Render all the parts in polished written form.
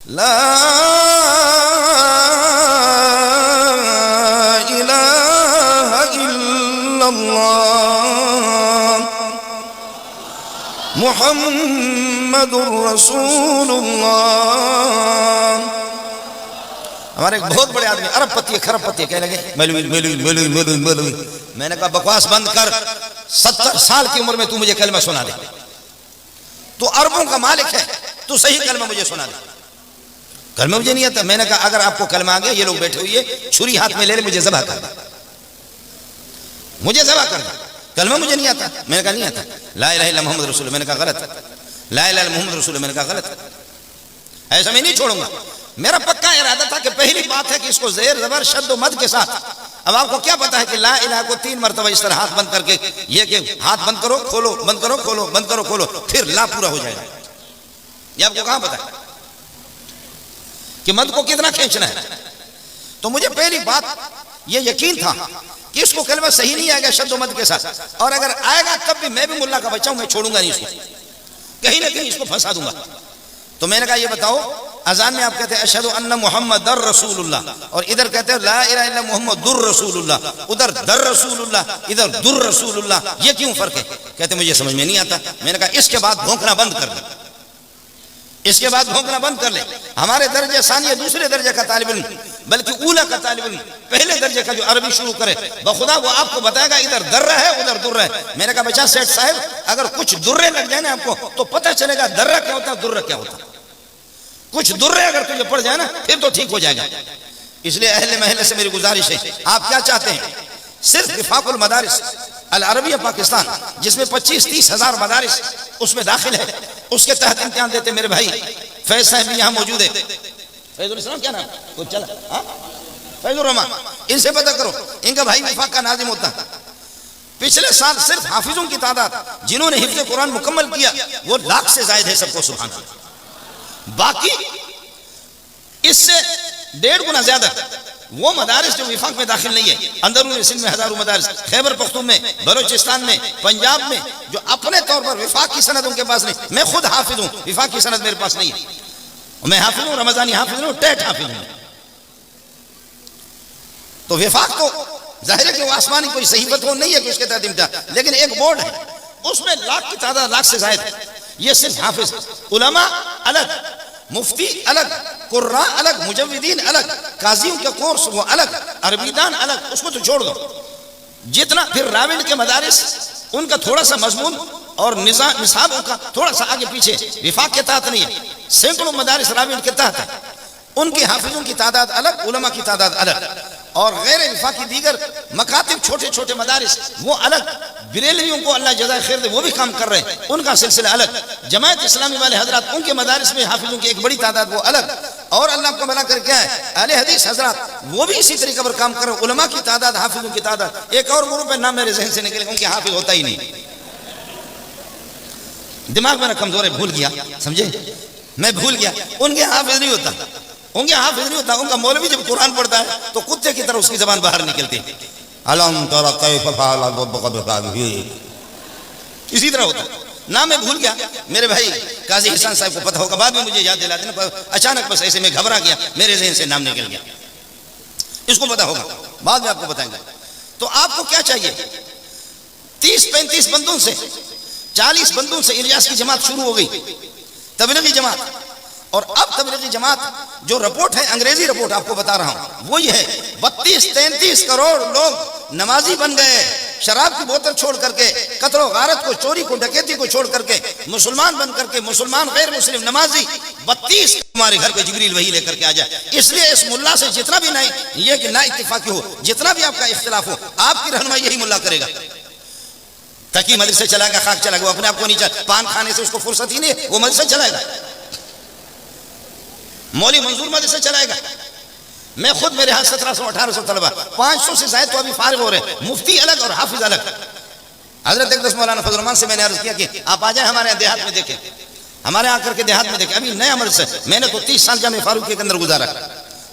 ला इलाहा इल्लल्लाह मुहम्मदुर रसूलुल्लाह। हमारे एक बहुत बड़े आदमी अरबपति है, खरबपति है, कहने लगे मौलवी मौलवी मौलवी मौलवी मौलवी। मैंने कहा बकवास बंद कर, 70 साल की उम्र में तू मुझे कलमा सुना दे, तू अरबों का मालिक है, तू सही कलमा मुझे सुना दे। कलमा मुझे नहीं आता। मैंने कहा अगर आपको कलमा आ गया, ये लोग बैठे हुए छुरी हाथ में ले ले, मुझे ज़बह कर दे, मुझे ज़बह कर दे, कलमा मुझे नहीं आता। मैंने कहा नहीं आता। ला इलाहा इल्लल्लाह मुहम्मद रसूल, मैंने कहा गलत। ला इलाहा इल्लल्लाह मुहम्मद रसूल, मैंने कहा गलत। ऐसा मैं नहीं छोड़ूंगा। मेरा पक्का इरादा था कि पहली बात है कि इसको ज़ेर ज़बर शद्द मद के साथ। अब आपको क्या पता है कि ला इलाहा को 3 मरतबा इस तरह हाथ बंद करके, ये कि हाथ बंद करो खोलो, बंद करो खोलो, बंद करो खोलो, फिर ला पूरा हो जाएगा। ये आपको कहां पता है कि मद को कितना खींचना है? तो मुझे पहली बात ये यकीन था कि इसको कलमा सही नहीं आएगा शद्द मद के साथ, और अगर आएगा तब भी मैं भी मुल्ला का बच्चा हूं, मैं छोड़ूंगा नहीं इसको, कहीं ना कहीं इसको फंसा दूंगा। तो मैंने कहा ये बताओ, अजान में आप कहते हैं अशहदु अन्ना मुहम्मदर रसूलुल्लाह, और इधर कहते हैं ला इलाहा इल्लल्लाह मुहम्मदुर रसूलुल्लाह, उधर दर रसूलुल्लाह, इधर दुर रसूलुल्लाह, ये क्यों फर्क है? कहते मुझे समझ में नहीं आता। मैंने कहा इसके बाद भौंकना बंद कर दे, इसके बाद भौंकना बंद कर ले। हमारे दर्जे सानिया दूसरे दर्जे का तालिब इल्म, बल्कि ऊला का तालिब इल्म, पहले दर्जे का जो अरबी शुरू करे, बखुदा वो आपको बताएगा इधर दर्रा है उधर दुर्रा है। मैंने कहा बच्चा सेठ साहब, अगर कुछ दुर्रे लग जाए ना आपको तो पता चलेगा दर्रा क्या होता है दुर्रा क्या होता है। कुछ दुर्रे अगर तुझे पड़ जाए ना फिर तो ठीक हो जाएगा। इसलिए अहले महल्ले से मेरी गुजारिश है, आप क्या चाहते हैं? सिर्फ विफाकुल मदारिस अल अरबिया पाकिस्तान, जिसमें 25-30 हजार मदारिस उसमें दाखिल है, उसके तहत इम्तिहान देते मेरे भाई फैज साहब भी यहाँ मौजूद है। फैजुल इस्लाम क्या नाम कुछ चला, फैजुल रहमान, इनसे पता करो, इनका भाई विफाक का नाजिम होता। पिछले साल सिर्फ हाफिजों की तादाद जिन्होंने हिफ्ज़ कुरान मुकम्मल किया वो 1 लाख से जायद है, सबको सुभान अल्लाह। बाकी इससे 1.5 गुना ज्यादा वो मदारिस जो विफाक में दाखिल नहीं है, अंदरूनी सिंध में हजारों मदारिस, खैबर पख्तून में, बलोचिस्तान में, पंजाब में, जो अपने तौर पर विफाक की सनद उनके पास नहीं। मैं खुद हाफिज हूं, विफाक की सनद मेरे पास नहीं है, मैं हाफिज हूं, रमजानी हाफिज हूं, टेट हाफिज हूं। तो विफाक तो जाहिर है कि वो आसमानी कोई सहीफत हो नहीं है कि उसके तहत इम्तिहान, लेकिन एक बोर्ड है उसमें लाख की तादाद, लाख से जायद है। ये सिर्फ हाफिज, उलमा अलग, मुफ्ती अलग, कुर्रा अलग, मुजव्विदीन अलग, काजियों के कोर्स वो अलग, अरबीदान अलग, उसको तो छोड़ दो। जितना फिर राविल के मदारिस उनका थोड़ा सा मजमून और निसाब का थोड़ा सा आगे पीछे, विफाक के तहत नहीं है, सैकड़ों मदारिस राविल के तहत है, उनके हाफिजों की तादाद अलग, उलमा की तादाद अलग, और गैर विफाकी दीगर मकातिब छोटे छोटे मदारिस वो अलग। बिरेलवियों को अल्लाह जज़ाए खैर दे, वो भी काम कर रहे हैं, उनका सिलसिला अलग। जमायत इस्लामी वाले हजरात उनके मदारिस में हाफिजों की एक बड़ी तादाद वो अलग, और अल्लाह को भला कर क्या है अहले हदीस हजरात वो भी इसी तरीके पर काम कर रहे हैं। उलमा की तादाद, हाफिजों की तादाद, एक और ग्रुप है नाम मेरे जहन से निकले, उनके हाफिज होता ही नहीं, दिमाग मेरा कमजोर है, भूल गया, समझे, मैं भूल गया, उनके हाफिज नहीं होता, उनके हाफिज नहीं होता। उनका मौलवी जब कुरान पढ़ता है तो कुत्ते की तरह उसकी जबान बाहर निकलती है, इसी तरह होता है। नाम मैं भूल गया, मेरे भाई काजी हिसान साहब को पता होगा, बाद में मुझे याद दिला देना, अचानक बस ऐसे में घबरा गया, मेरे जहन से नाम निकल गया, इसको पता होगा, बाद में आपको बताएंगे। तो आपको क्या चाहिए? 30-35 बंदों से, 40 बंदों से इलियास की जमात शुरू हो गई, तबलीगी जमात। और अब तबलीगी जमात जो रिपोर्ट है, अंग्रेजी रिपोर्ट आपको बता रहा हूं, वो ये है 32-33 करोड़ लोग नमाजी बन गए, शराब की बोतल छोड़ करके, कत्ल गारत को, चोरी को, डकैती को छोड़ करके मुसलमान बन करके, मुसलमान गैर मुस्लिम नमाजी 32 हमारे घर पे जिब्रील वही लेकर के आ जाए। इसलिए इस मुल्ला से जितना भी नहीं ये कि ना इत्तेफाकी हो, जितना भी आपका इख्तिलाफ हो, आपकी रहनुमाई यही मुल्ला करेगा। तकी मदरसे चलाएगा, खाक चलाएगा, वो अपने आप को नहीं चला, पान खाने से उसको फुर्सत ही नहीं है, वो मदरसे चलाएगा, मौली मंजूर मदरसे चलाएगा। मैं खुद, मेरे यहाँ 1700-1800 तलबा, 500 से ज्यादा तो अभी फारिग हो रहे हैं, मुफ्ती अलग और हाफिज अलग। हजरत अक़दस मौलाना फजल रहमान से मैंने अर्ज किया कि आप आ जाए हमारे यहाँ देहात में देखें, हमारे यहाँ आकर के देहात में देखें। अभी नया मदरसा, मैंने तो 30 साल जामे फारूकी के अंदर गुजारा,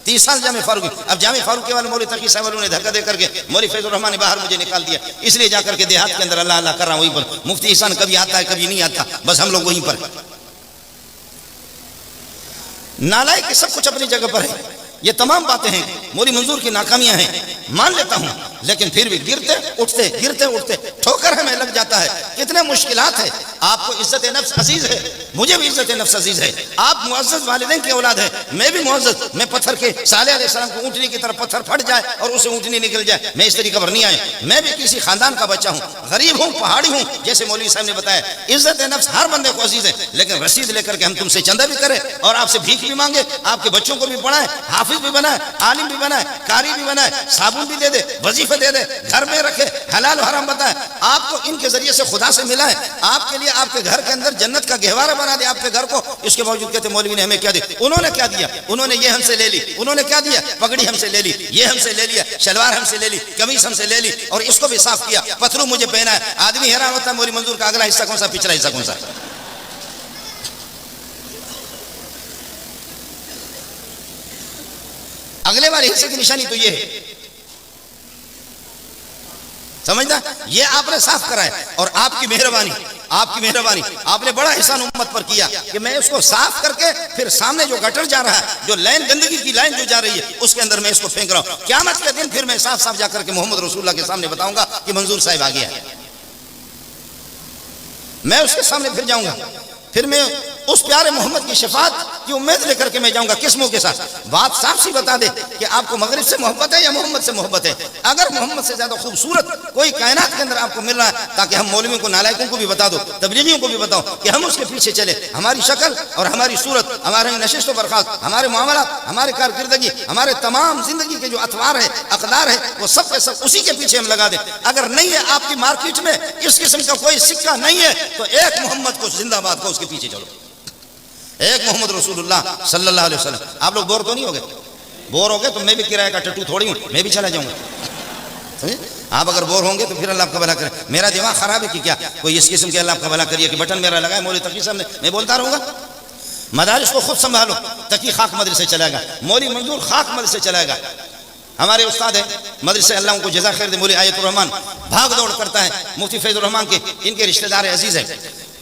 30 साल जामे फारूकी। अब जामे फारूकी वाले मौलवी तकी साहब ने धक्का दे करके मौलवी फैजुर रहमान ने बाहर मुझे निकाल दिया, इसलिए जाकर के देहात के अंदर अल्लाह अल्लाह कर रहा हूँ वहीं पर। मुफ्ती ihsan कभी आता है कभी नहीं आता, बस हम लोग वहीं पर। नालायक सब कुछ अपनी जगह पर है। ये तमाम बातें हैं, मौलवी मंजूर की नाकामियां हैं, मान लेता हूं, लेकिन फिर भी गिरते उठते ठोकर हमें लग जाता है। कितने मुश्किलात है। आपको इज्जत नफ्स अजीज है, मुझे भी इज्जत नफ्स अजीज है। आप मुअज़्ज़ज़ वालिदैन की औलाद है, मैं भी मुअज़्ज़ज़। मैं पत्थर के सालेह अलैहिस्सलाम को ऊँटनी की तरफ पत्थर फट जाए और उसे ऊँटनी निकल जाए, मैं इस तरीके पर नहीं आया। मैं भी किसी खानदान का बच्चा हूँ, गरीब हूँ, पहाड़ी हूँ, जैसे मौलवी साहब ने बताया। इज्जत नफ्स हर बंदे को अजीज है, लेकिन रसीद लेकर के हम तुमसे चंदा भी करें और आपसे भीख भी मांगे, आपके बच्चों को भी पढ़ाए, हाफिज भी बनाए, आलिम भी बनाए, कारी भी बनाए, साबुन भी दे दे, वजीफे दे दे, घर में रखे, हलाल हराम बताए, आपको इनके जरिए से खुदा से मिला है, आपके लिए आपके घर के अंदर जन्नत का गहवारा बना दे आपके घर को। इसके बावजूद कहते मौलवी ने हमें क्या दिया? उन्होंने क्या दिया? उन्होंने ये हमसे ले ली। उन्होंने क्या दिया? पगड़ी हमसे ले ली, ये हमसे ले लिया, शलवार हमसे ले ली, कमीज हमसे ले ली और इसको भी साफ किया, पतलू मुझे पहना है। आदमी हैरान होता है मौलवी मंजूर का अगला हिस्सा कौन सा, पिछला हिस्सा कौन सा। अगले वाले हिस्से की निशानी तो ये है, समझना, ये आपने साफ करा है और आपकी मेहरबानी, आपने बड़ा एहसान उम्मत पर किया कि मैं इसको साफ करके फिर सामने जो गटर जा रहा है, जो लाइन गंदगी की लाइन जो जा रही है, उसके अंदर मैं इसको फेंक रहा हूं। क़यामत के दिन फिर मैं साफ साफ जाकर के मोहम्मद रसूलुल्लाह के सामने बताऊंगा कि मंजूर साहब आ गया है। मैं उसके सामने फिर जाऊंगा, फिर मैं उस प्यारे मोहम्मद की शफाअत की उम्मीद लेकर के मैं जाऊंगा। किस मुंह के साथ? बात साफ सी बता दे कि आपको मगरिब से मोहब्बत है या मोहम्मद से मोहब्बत है। अगर मोहम्मद से ज्यादा खूबसूरत कोई कायनात के अंदर आपको मिल रहा है, ताकि हम मौलवियों को, नालायकों को भी बता दो, तबलीगियों को भी बताओ कि हम उसके पीछे चले। हमारी शक्ल और हमारी सूरत, हमारे नशिस्त बर्खास्त, हमारे मामलात, हमारे कारकिर्दगी, हमारे तमाम जिंदगी के जो अतवार है, अकदार है, वो सब के सब उसी के पीछे हम लगा दें। अगर नहीं है आपकी मार्केट में इस किस्म का कोई सिक्का नहीं है, तो एक मोहम्मद को जिंदाबाद को उसके पीछे चलो, एक मोहम्मद रसूलुल्लाह सल्लल्लाहु अलैहि वसल्लम। आप लोग बोर तो नहीं हो गए? बोर हो गए तो मैं भी किराए का टट्टू थोड़ी हूँ, मैं भी चला जाऊंगा। समझे? आप अगर बोर होंगे तो फिर अल्लाह आपका भला करे। मेरा दिमाग खराब है कि क्या? कोई इस किस्म के अल्लाह आपका भला करिए कि बटन मेरा लगा है मौलवी तकी साहब ने, मैं बोलता रहूंगा। मदारिस को खुद संभालो, तकी खाक मदरसे चलाएगा, मौलवी मंजूर खाक मदरसे चलाएगा। हमारे उस्ताद है मदरसे, अल्लाह उनको जज़ा खैर दे, मौलवी आयतुर रहमान भाग दौड़ करता है, मुफ्ती फैजुर रहमान के इनके रिश्तेदार अजीज है।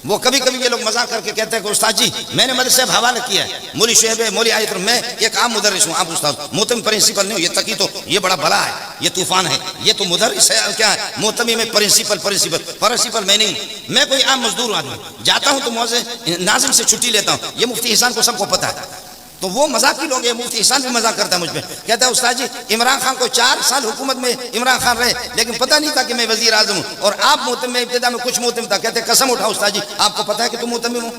वो कभी कभी ये लोग मजाक करके कहते हैं कि उस्ताद जी मैंने मदरसे हवाला किया है, मौलवी शुएब है, मौलवी आयतुर, मैं एक आम मुदर्रिस हूँ, आप उस्ताद मोहतमी प्रिंसिपल नहीं हो। ये तकी तो ये बड़ा बला है, ये तूफान है, ये तो मुदर्रिस है, क्या है मोहतमी में प्रिंसिपल मैं नहीं, मैं कोई आम मजदूर आदमी जाता हूँ तो मौजे नाजिम से छुट्टी लेता हूँ। ये मुफ्ती एहसान को सबको पता है। तो वो मजाकी लोग हैं, मुफ्ती एहसान भी मजाक करता है मुझ पे, कहता है उस्ताद जी इमरान खान को 4 साल हुकूमत में इमरान खान रहे, लेकिन पता नहीं था कि मैं वजीर आजम हूँ, और आप मोहतम में इब्तिदा में कुछ मोहतम था। कहते कसम उठाओ उस्ताद जी आपको पता है कि तुम मोहतमी हो?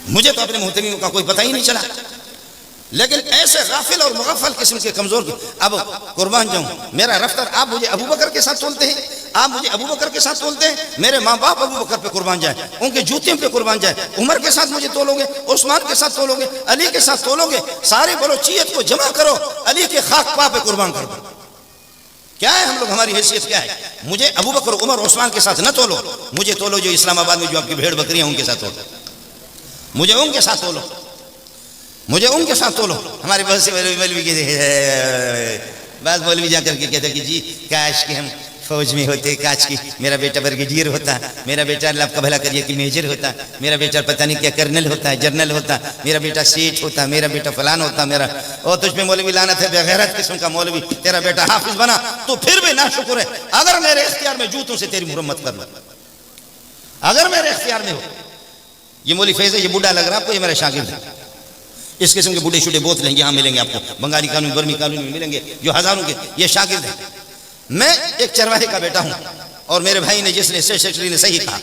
मुझे तो अपने मोहतमी का कोई पता ही नहीं चला। लेकिन ऐसे गाफिल और मुगफल किस्म के कमजोर, अब कुर्बान जाऊं, मेरा रफ्तार, आप मुझे अबू बकर के साथ तोलते हैं, आप मुझे अबू बकर के साथ तोलते हैं, मेरे माँ बाप अबू बकर पे कुर्बान जाए, उनके जूतियों पे कुर्बान जाए, उमर के साथ मुझे तोलोगे, उस्मान के साथ तोलोगे, अली के साथ तोलोगे, सारे बलोचियत को जमा करो, अली के खाक पा पे कुर्बान कर दो। क्या है हम लोग, हमारी हैसियत क्या है? मुझे अबू बकर उमर उस्मान के साथ न तोलो, मुझे तोलो जो इस्लामाबाद में जो आपकी भेड़ बकरियां उनके साथ तोलो, मुझे उनके साथ तोलो, मुझे उनके साथ तोलो। हमारे बहुत से मौलवी बस मौलवी जाकर के कहते कि जी काश कि हम फौज में होते, काश की मेरा बेटा ब्रिगेडियर होता, मेरा बेटा अल्लाह का भला करिए कि मेजर होता, मेरा बेटा पता नहीं क्या कर्नल होता है, जनरल होता, मेरा बेटा सेठ होता, मेरा बेटा फलान होता, मेरा और तुझ में मौलवी लानत है, बेगैरत किस्म का मौलवी, तेरा बेटा हाफिज बना तो फिर भी ना शुक्र है। अगर मेरे इख्तियार में जूतों से तेरी मुरम्मत कर लो, अगर मेरे इख्तियार में हो। ये मौलवी फैज़ है, ये बूढ़ा लग रहा है आपको, ये मेरा शागिर्द है। इस किस्म के बूढ़े शूढ़े बहुत लेंगे, यहाँ मिलेंगे आपको, बंगाली कॉलोनी बर्मी कॉलोनी में मिलेंगे जो हजारों के, ये शागिर्द है। मैं एक चरवाहे का बेटा हूँ और मेरे भाई ने जिसने सेक्रेटरी ने सही कहा,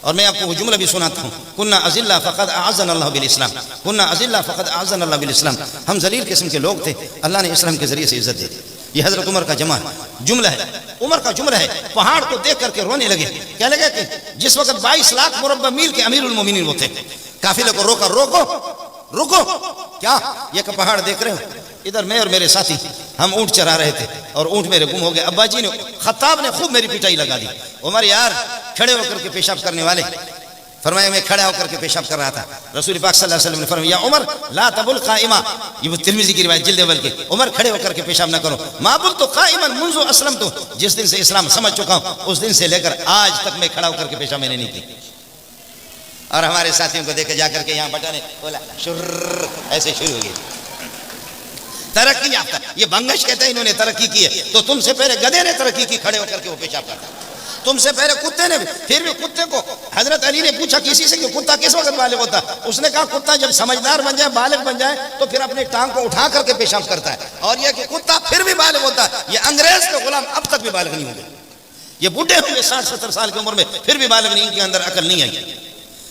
और मैं आपको वो जुमला भी सुनाता हूँ, कुन्ना अज़िल्ला फ़क़द अअज़्ज़ना अल्लाह बिल इस्लाम, कुन्ना अज़िल्ला फ़क़द अअज़्ज़ना अल्लाह बिल इस्लाम। हम ज़लील किस्म के लोग थे, अल्लाह ने इस्लाम के जरिए से इज्जत दी। ये हज़रत उमर का जुमला है, उमर का जुमला है। पहाड़ को देख करके रोने लगे, क्या लगे कि जिस वक्त 22 लाख मुरब्बा मील के अमीरुल मोमिनीन वो थे, काफिले को रोका, रुको क्या ये का पहाड़ देख रहे हो? इधर मैं और मेरे साथी हम ऊंट चरा रहे थे और ऊंट मेरे गुम हो गए। अब्बा जी ने, खत्ताब ने खूब मेरी पिटाई लगा दी। उमर यार खड़े होकर के पेशाब करने वाले, फरमाया मैं खड़ा होकर के पेशाब कर रहा था। रसूल पाक सल्लल्लाहु अलैहि वसल्लम ने फरमाया उमर ला तबुल काइमा, ये तिरमिज़ी की रिवायत जिल्द अव्वल की, उमर खड़े होकर के पेशाब ना करो। माबुल तो काइमन मुंज़ु अस्लम, तो जिस दिन से इस्लाम समझ चुका हूं उस दिन से लेकर आज तक मैं खड़ा होकर के पेशाब मैंने नहीं की। और हमारे साथियों को देखे जाकर के यहाँ बटन बोला शुर्र ऐसे शुरू हो गई। तरक्की याफ्ता, ये बंगश कहते हैं इन्होंने तरक्की की है। तो तुमसे पहले गधे ने तरक्की की, खड़े होकर के वो पेशाब करता, तुमसे पहले कुत्ते ने। फिर भी कुत्ते को हजरत अली ने पूछा किसी से कि कुत्ता किस वक्त बालिग होता, उसने कहा कुत्ता जब समझदार बन जाए, बालिग बन जाए, तो फिर अपने टांग को उठा करके पेशाब करता है। और यह कि कुत्ता फिर भी बालिग होता है। ये अंग्रेज के गुलाम अब तक भी बालिग नहीं होंगे, ये बूढ़े होंगे 60-70 साल की उम्र में, फिर भी बालिग नहीं, इनके अंदर अकल नहीं आई।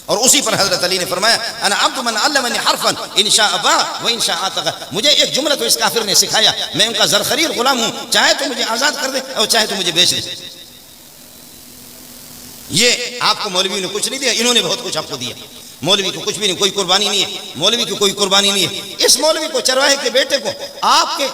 और उसी पर हजरत अली ने फरमाया अना अब्दु मन अल्लमनी हरफन इंशा अबा व इंशा आतका, मुझे एक जुमला तो इस काफिर ने सिखाया, मैं उनका ज़रख़रीर गुलाम हूं, चाहे तो मुझे आजाद कर दे और चाहे तो मुझे बेच दे। ये आपको मौलवी ने कुछ नहीं दिया, इन्होंने बहुत कुछ आपको दिया। मौलवी को कुछ भी नहीं, कोई कुर्बानी नहीं है, मौलवी की कोई कुर्बानी नहीं है। इस मौलवी को, चरवाहे के बेटे को आपके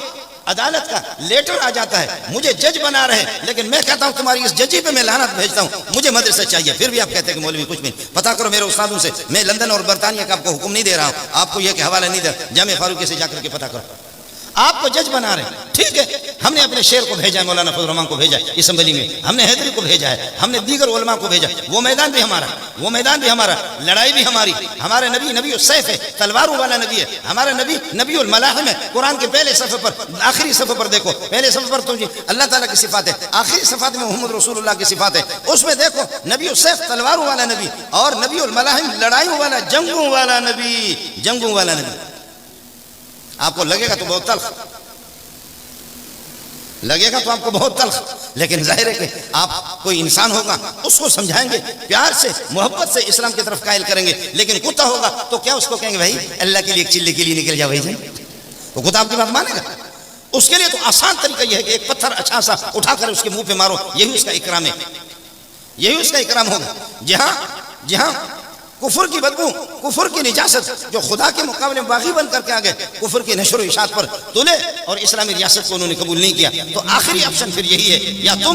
अदालत का लेटर आ जाता है, मुझे जज बना रहे, लेकिन मैं कहता हूं तुम्हारी इस जजी पे मैं लानत भेजता हूं, मुझे मदरसा चाहिए। फिर भी आप कहते हैं कि मौलवी कुछ भी नहीं। पता करो मेरे उस्तादों से, मैं लंदन और बरतानिया का आपको हुक्म नहीं दे रहा हूं, आपको यह हवाला नहीं दे, जामे फारूकी से जाकर के पता करो, आपको जज बना रहे हैं। ठीक है, हमने अपने शेर को भेजा है, मौलाना फजल रहमान को भेजा है असम्बली में, हमने हैदरी को भेजा है, हमने दीगर उलमा को भेजा, वो मैदान भी हमारा, वो मैदान भी हमारा, लड़ाई भी हमारी। हमारे नबी नबी सैफ है, तलवारों वाला नबी है, हमारा नबी नबी उल मलाहिम है। कुरान के पहले सफ़े पर, आखिरी सफ़े पर देखो, पहले सफ़े पर तो अल्लाह ताला की सिफात है, आखिरी सफ़ात में मोहम्मद रसूलुल्लाह की सिफात है, उसमें देखो नबी सैफ तलवारों वाला नबी और नबी उल मलाहिम लड़ाइयों वाला, जंगों वाला नबी, जंगों वाला नबी। आपको लगेगा तो बहुत तल्ख लगेगा, तो आपको बहुत तल्ख, लेकिन जाहिर है कि आप कोई इंसान होगा, उसको समझाएंगे, प्यार से मोहब्बत से इस्लाम की तरफ कायल करेंगे। लेकिन कुत्ता होगा तो क्या उसको कहेंगे भाई अल्लाह के लिए एक चिल्ले के लिए निकल जाओ भाई जी, वो कुत्ता आपकी बात मानेगा? उसके लिए तो आसान तरीका यह है कि एक पत्थर अच्छा सा उठाकर उसके मुंह पे मारो, यही उसका इकराम है, यही उसका इकराम होगा। जहां कुफर की बदबू, कुफर की निजासत जो खुदा के मुकाबले में बागी बन करके आ गए, कुफर की नशर इशात पर तुले और इस्लामी रियासत को उन्होंने कबूल नहीं किया, तो आखिरी ऑप्शन फिर यही है, या तुम